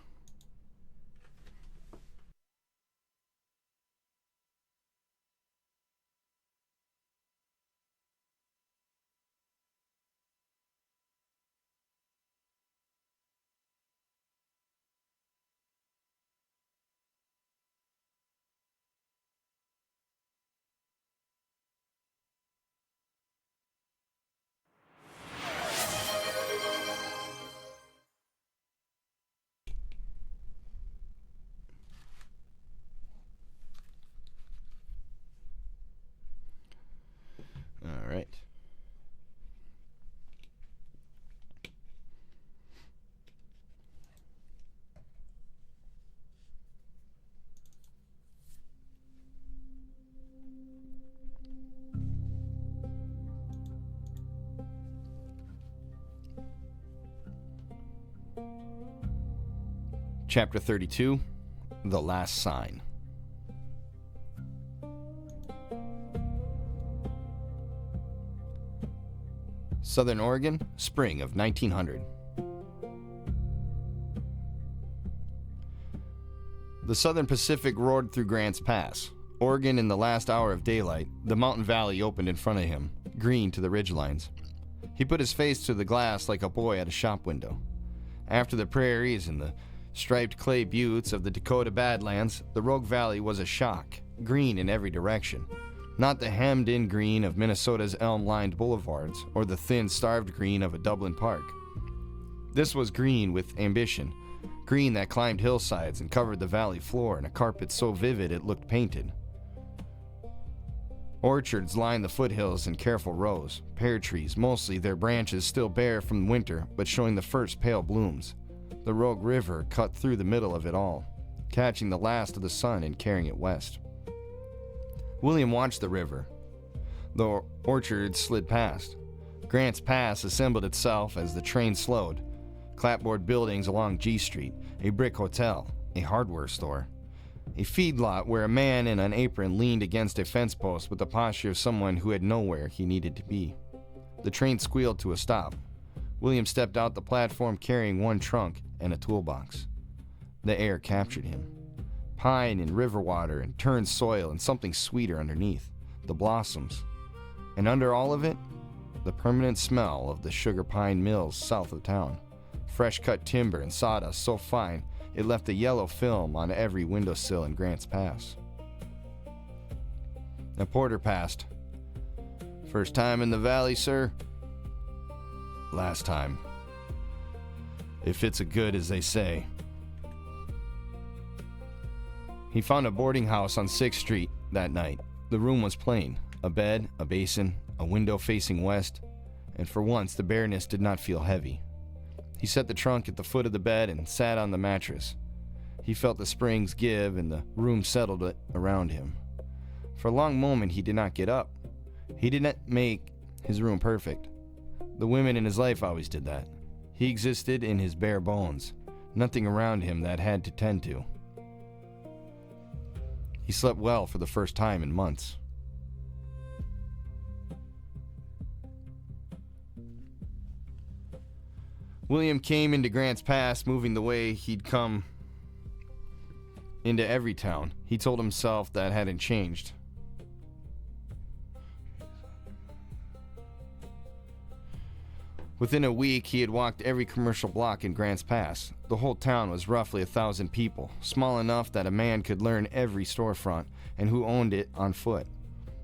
All right. Chapter 32, The Last Sign. Southern Oregon, spring of 1900. The Southern Pacific roared through Grants Pass. Oregon in the last hour of daylight, the mountain valley opened in front of him, green to the ridgelines. He put his face to the glass like a boy at a shop window. After the prairies and the striped clay buttes of the Dakota Badlands, the Rogue Valley was a shock, green in every direction. Not the hemmed-in green of Minnesota's elm-lined boulevards or the thin, starved green of a Dublin park. This was green with ambition, green that climbed hillsides and covered the valley floor in a carpet so vivid it looked painted. Orchards lined the foothills in careful rows, pear trees, mostly their branches still bare from winter but showing the first pale blooms. The Rogue River cut through the middle of it all, catching the last of the sun and carrying it west. William watched the river. The orchards slid past. Grants Pass assembled itself as the train slowed. Clapboard buildings along G Street, a brick hotel, a hardware store, a feedlot where a man in an apron leaned against a fence post with the posture of someone who had nowhere he needed to be. The train squealed to a stop. William stepped out the platform carrying one trunk and a toolbox. The air captured him. Pine and river water and turned soil and something sweeter underneath, the blossoms. And under all of it, the permanent smell of the sugar pine mills south of town. Fresh-cut timber and sawdust so fine it left a yellow film on every windowsill in Grants Pass. A porter passed. "First time in the valley, sir?" "Last time. If it's as good as they say." He found a boarding house on 6th Street that night. The room was plain. A bed, a basin, a window facing west, and for once the bareness did not feel heavy. He set the trunk at the foot of the bed and sat on the mattress. He felt the springs give and the room settled it around him. For a long moment he did not get up. He did not make his room perfect. The women in his life always did that. He existed in his bare bones, nothing around him that had to tend to. He slept well for the first time in months. William came into Grants Pass moving the way he'd come into every town. He told himself that hadn't changed. Within a week, he had walked every commercial block in Grants Pass. The whole town was roughly 1,000 people, small enough that a man could learn every storefront and who owned it on foot.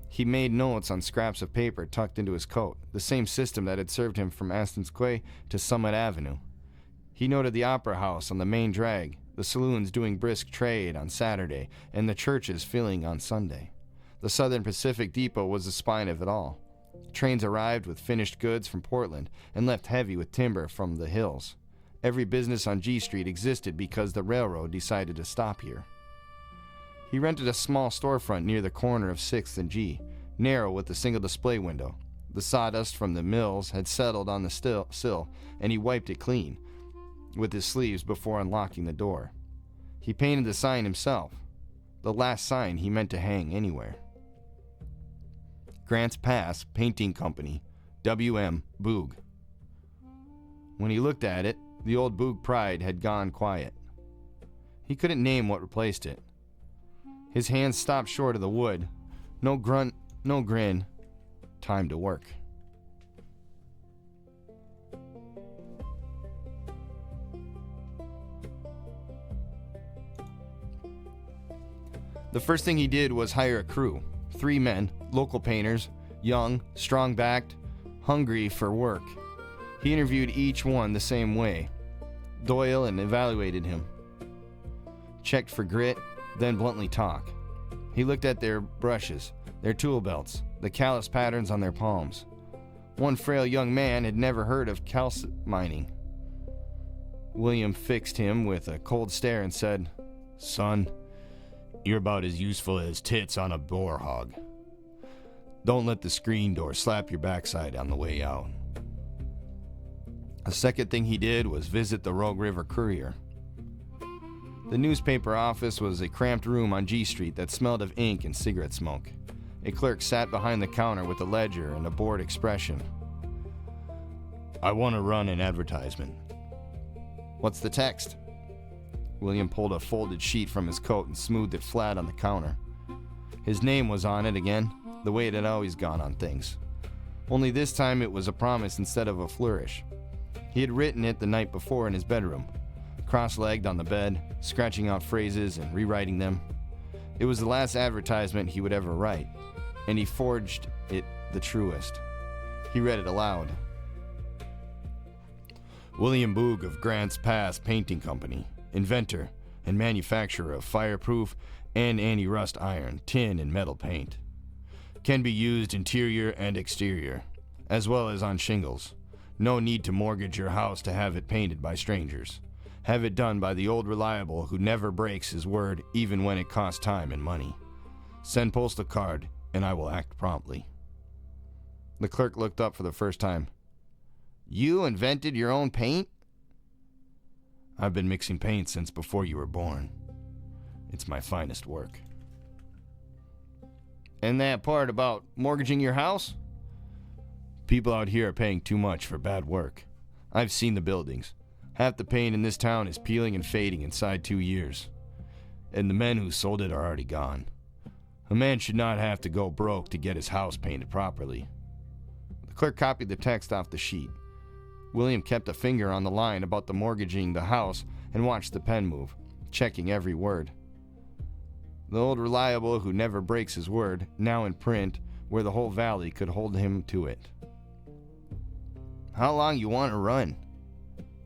He made notes on scraps of paper tucked into his coat, the same system that had served him from Aston's Quay to Summit Avenue. He noted the Opera House on the main drag, the saloons doing brisk trade on Saturday, and the churches filling on Sunday. The Southern Pacific Depot was the spine of it all. Trains arrived with finished goods from Portland and left heavy with timber from the hills. Every business on G Street existed because the railroad decided to stop here. He rented a small storefront near the corner of 6th and G, narrow with a single display window. The sawdust from the mills had settled on the sill, and he wiped it clean with his sleeves before unlocking the door. He painted the sign himself, the last sign he meant to hang anywhere. Grants Pass Painting Company, W.M. Boog. When he looked at it, the old Boog pride had gone quiet. He couldn't name what replaced it. His hands stopped short of the wood. No grunt, no grin. Time to work. The first thing he did was hire a crew. 3 men, local painters, young, strong-backed, hungry for work. He interviewed each one the same way. Doyle and evaluated him. Checked for grit, then bluntly talk. He looked at their brushes, their tool belts, the callous patterns on their palms. One frail young man had never heard of calcite mining. William fixed him with a cold stare and said, "Son, you're about as useful as tits on a boar hog. Don't let the screen door slap your backside on the way out." The second thing he did was visit the Rogue River Courier. The newspaper office was a cramped room on G Street that smelled of ink and cigarette smoke. A clerk sat behind the counter with a ledger and a bored expression. "I want to run an advertisement." "What's the text?" William pulled a folded sheet from his coat and smoothed it flat on the counter. His name was on it again, the way it had always gone on things. Only this time it was a promise instead of a flourish. He had written it the night before in his bedroom, cross-legged on the bed, scratching out phrases and rewriting them. It was the last advertisement he would ever write, and he forged it the truest. He read it aloud. William Boog of Grants Pass Painting Company, inventor and manufacturer of fireproof and anti-rust iron, tin, and metal paint. Can be used interior and exterior, as well as on shingles. No need to mortgage your house to have it painted by strangers. Have it done by the old reliable who never breaks his word even when it costs time and money. Send postal card and I will act promptly. The clerk looked up for the first time. You invented your own paint? I've been mixing paint since before you were born. It's my finest work. And that part about mortgaging your house? People out here are paying too much for bad work. I've seen the buildings. Half the paint in this town is peeling and fading inside 2 years. And the men who sold it are already gone. A man should not have to go broke to get his house painted properly. The clerk copied the text off the sheet. William kept a finger on the line about the mortgaging the house and watched the pen move, checking every word. The old reliable who never breaks his word, now in print, where the whole valley could hold him to it. How long you want to run?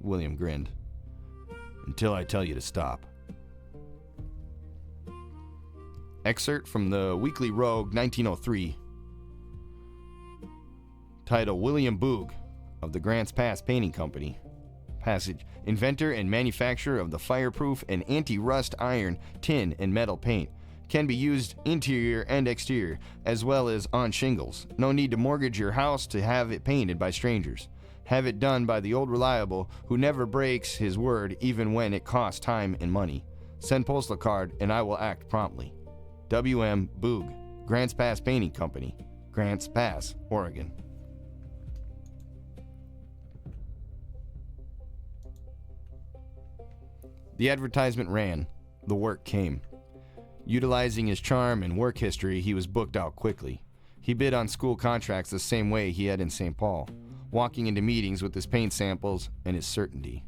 William grinned. Until I tell you to stop. Excerpt from the Weekly Rogue, 1903. Title, William Boog of the Grants Pass Painting Company. Passage, inventor and manufacturer of the fireproof and anti-rust iron, tin, and metal paint. Can be used interior and exterior, as well as on shingles. No need to mortgage your house to have it painted by strangers. Have it done by the old reliable who never breaks his word even when it costs time and money. Send postal card and I will act promptly. W.M. Boog, Grants Pass Painting Company, Grants Pass, Oregon. The advertisement ran. The work came. Utilizing his charm and work history, he was booked out quickly. He bid on school contracts the same way he had in St. Paul, walking into meetings with his paint samples and his certainty.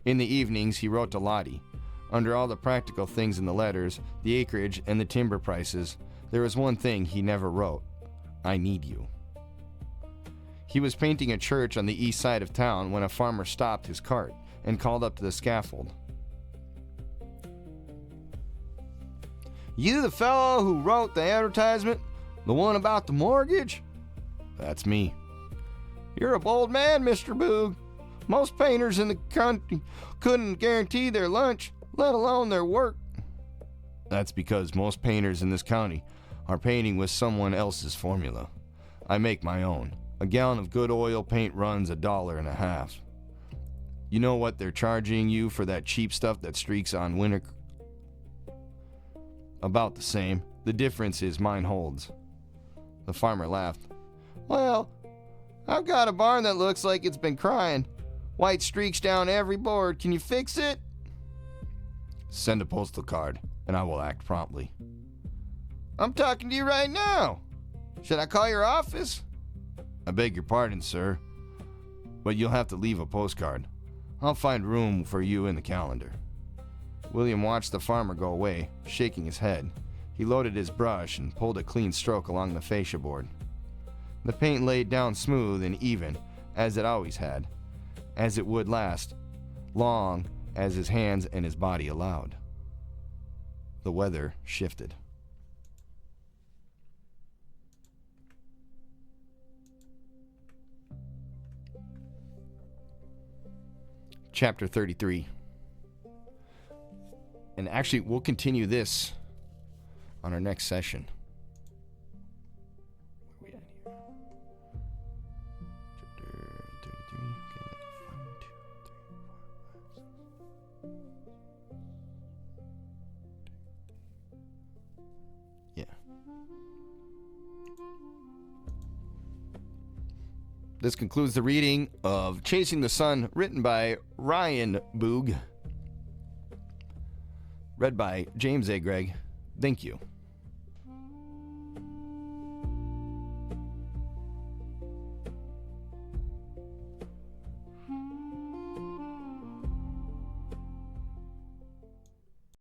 In the evenings, he wrote to Lottie. Under all the practical things in the letters, the acreage, and the timber prices, there was one thing he never wrote. I need you. He was painting a church on the east side of town when a farmer stopped his cart and called up to the scaffold. You the fellow who wrote the advertisement? The one about the mortgage? That's me. You're a bold man, Mr. Boog. Most painters in the country couldn't guarantee their lunch, let alone their work. That's because most painters in this county are painting with someone else's formula. I make my own. A gallon of good oil paint runs $1.50. You know what they're charging you for that cheap stuff that streaks on winter? About the same. The difference is mine holds. The farmer laughed. Well, I've got a barn that looks like it's been crying. White streaks down every board. Can you fix it? Send a postal card, and I will act promptly. I'm talking to you right now. Should I call your office? I beg your pardon, sir, but you'll have to leave a postcard. I'll find room for you in the calendar. William watched the farmer go away, shaking his head. He loaded his brush and pulled a clean stroke along the fascia board. The paint laid down smooth and even, as it always had, as it would last, long as his hands and his body allowed. The weather shifted. Chapter 33. And actually, we'll continue this on our next session. Where are we at here? Chapter 33. Okay, 1, 2, 3, 4, 5, 6. Yeah. This concludes the reading of Chasing the Sun, written by Ryan Boog. Read by James A. Greig. Thank you.